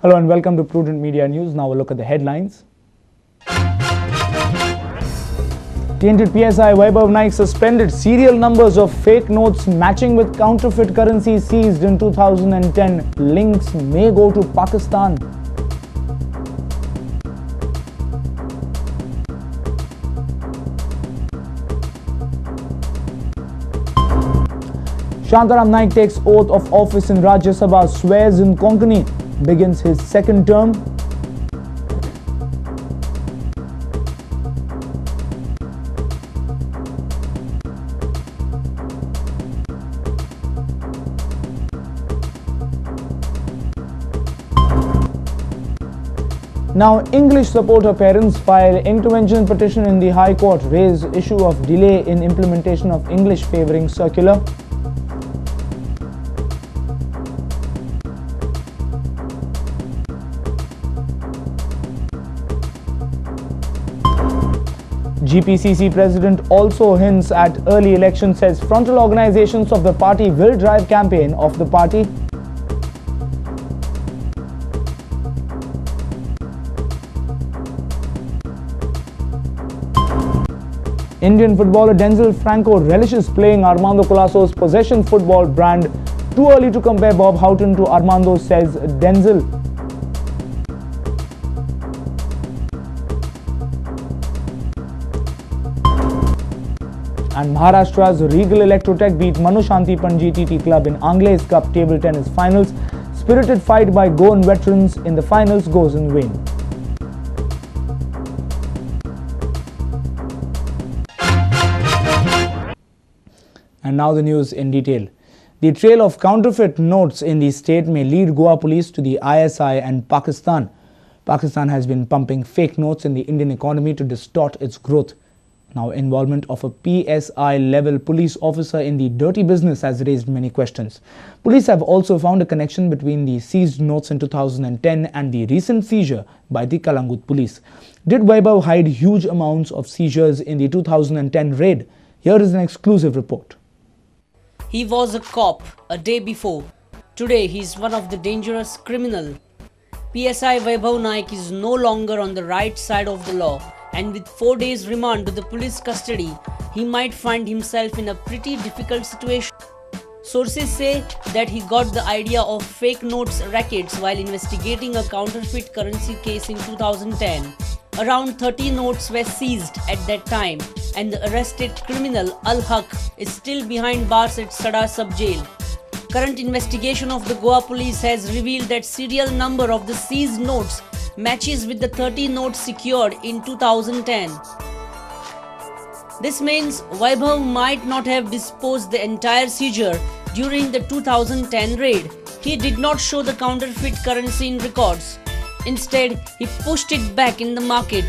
Hello and welcome to Prudent Media News. Now a look at the headlines. Tainted PSI Vaibhav Naik suspended. Serial numbers of fake notes matching with counterfeit currency seized in 2010. Links may go to Pakistan. Shantaram Naik takes oath of office in Rajya Sabha, swears in Konkani, begins his second term. Now, English supporter parents file intervention petition in the High Court, raise issue of delay in implementation of English favouring circular. GPCC president also hints at early election, says frontal organizations of the party will drive campaign of the party. Indian footballer Denzel Franco relishes playing Armando Colasso's possession football brand. Too early to compare Bob Houghton to Armando, says Denzel. And Maharashtra's Regal Electrotech beat Manushanti Panji TT Club in Anglaise Cup table tennis finals. Spirited fight by Goan veterans in the finals goes in vain. And now the news in detail. The trail of counterfeit notes in the state may lead Goa police to the ISI and Pakistan. Pakistan has been pumping fake notes in the Indian economy to distort its growth. Now, involvement of a PSI-level police officer in the dirty business has raised many questions. Police have also found a connection between the seized notes in 2010 and the recent seizure by the Kalangut police. Did Vaibhav hide huge amounts of seizures in the 2010 raid? Here is an exclusive report. He was a cop a day before. Today, he is one of the dangerous criminal. PSI Vaibhav Naik is no longer on the right side of the law, and with 4 days remand to the police custody, he might find himself in a pretty difficult situation. Sources say that he got the idea of fake notes rackets while investigating a counterfeit currency case in 2010. Around 30 notes were seized at that time, and the arrested criminal Al-Haq is still behind bars at Sada sub-jail. Current investigation of the Goa police has revealed that serial number of the seized notes matches with the 30 notes secured in 2010. This means Vaibhav might not have disposed the entire seizure during the 2010 raid. He did not show the counterfeit currency in records. Instead, he pushed it back in the market.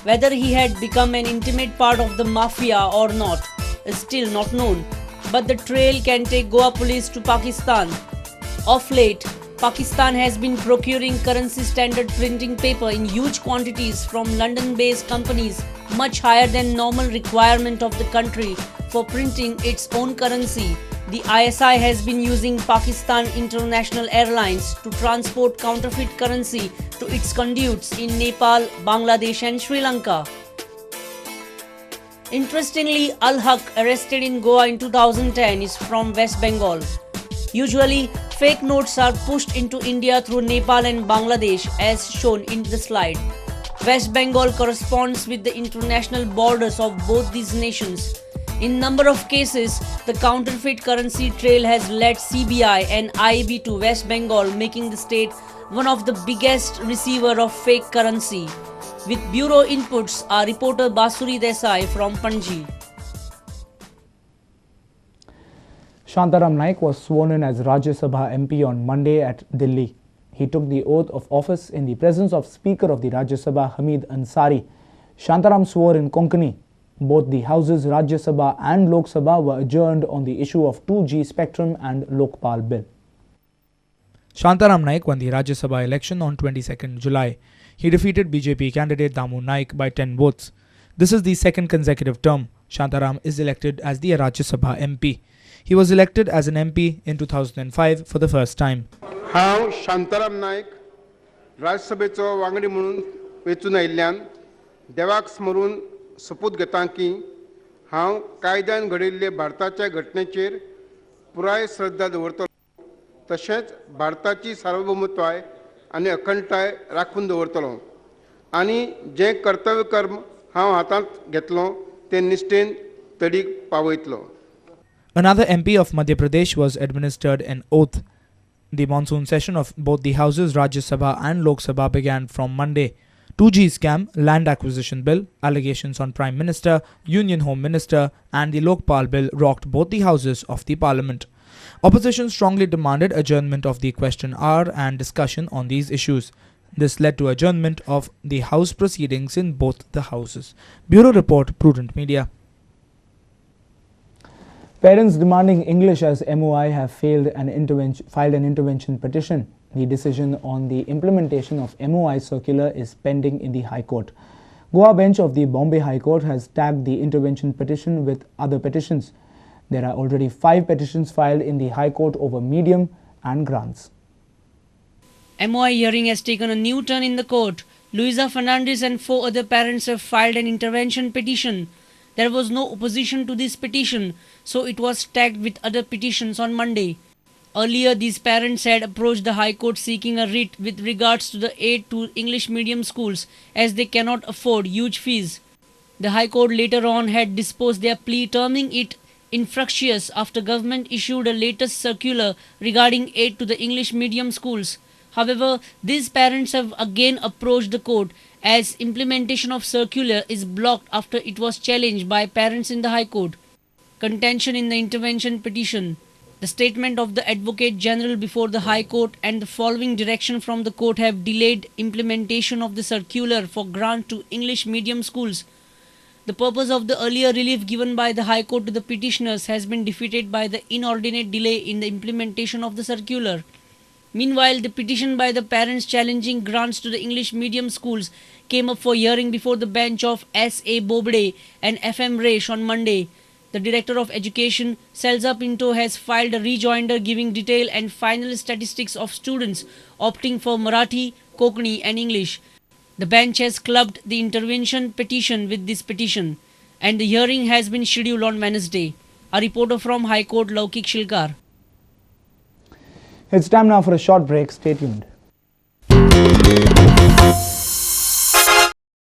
Whether he had become an intimate part of the mafia or not is still not known. But the trail can take Goa police to Pakistan. Of late, Pakistan has been procuring currency standard printing paper in huge quantities from London-based companies, much higher than normal requirement of the country for printing its own currency. The ISI has been using Pakistan International Airlines to transport counterfeit currency to its conduits in Nepal, Bangladesh and Sri Lanka. Interestingly, Al-Haq, arrested in Goa in 2010, is from West Bengal. Usually, fake notes are pushed into India through Nepal and Bangladesh, as shown in the slide. West Bengal corresponds with the international borders of both these nations. In number of cases, the counterfeit currency trail has led CBI and IB to West Bengal, making the state one of the biggest receiver of fake currency. With bureau inputs, our reporter Basuri Desai from Panji. Shantaram Naik was sworn in as Rajya Sabha MP on Monday at Delhi. He took the oath of office in the presence of Speaker of the Rajya Sabha Hamid Ansari. Shantaram swore in Konkani. Both the houses Rajya Sabha and Lok Sabha were adjourned on the issue of 2G spectrum and Lokpal bill. Shantaram Naik won the Rajya Sabha election on 22nd July. He defeated BJP candidate Damu Naik by 10 votes. This is the second consecutive term Shantaram is elected as the Rajya Sabha MP. He was elected as an MP in 2005 for the first time. हांव शांताराम नायक राज्यसभेचो वांगडी म्हणून वेंचून आयिल्ल्यान देवाक स्मरून सोपूत घेता की हांव कायद्यान घडिल्ले भारताच्या घटनेचेर पुराय श्रद्धा दवरतलो तशेंच भारताची सार्वभौमत्वाय आनी अखंडताय राखून दवरतलो आनी जे कर्तव्य कर्म हांव हातांत घेतलो ते निश्ठेन तडीक पावयतलो. Another MP of Madhya Pradesh was administered an oath. The monsoon session of both the houses, Rajya Sabha and Lok Sabha, began from Monday. 2G scam, land acquisition bill, allegations on Prime Minister, Union Home Minister and the Lokpal bill rocked both the houses of the parliament. Opposition strongly demanded adjournment of the question hour and discussion on these issues. This led to adjournment of the House proceedings in both the houses. Bureau Report, Prudent Media. Parents demanding English as MOI have filed an intervention petition. The decision on the implementation of MOI circular is pending in the High Court. Goa bench of the Bombay High Court has tagged the intervention petition with other petitions. There are already 5 petitions filed in the High Court over medium and grants. MOI hearing has taken a new turn in the court. Luisa Fernandez and 4 other parents have filed an intervention petition. There was no opposition to this petition, so it was tagged with other petitions on Monday. Earlier, these parents had approached the High Court seeking a writ with regards to the aid to English medium schools as they cannot afford huge fees. The High Court later on had disposed their plea, terming it infructuous after government issued a latest circular regarding aid to the English medium schools. However, these parents have again approached the court as implementation of circular is blocked after it was challenged by parents in the High Court. Contention in the intervention petition. The statement of the Advocate General before the High Court and the following direction from the court have delayed implementation of the circular for grant to English medium schools. The purpose of the earlier relief given by the High Court to the petitioners has been defeated by the inordinate delay in the implementation of the circular. Meanwhile, the petition by the parents challenging grants to the English medium schools came up for hearing before the bench of S.A. Bobde and F.M. Resh on Monday. The Director of Education, Selza Pinto, has filed a rejoinder giving detail and final statistics of students opting for Marathi, Konkani and English. The bench has clubbed the intervention petition with this petition, and the hearing has been scheduled on Wednesday. A reporter from High Court, Laukik Shilkar. It's time now for a short break. Stay tuned.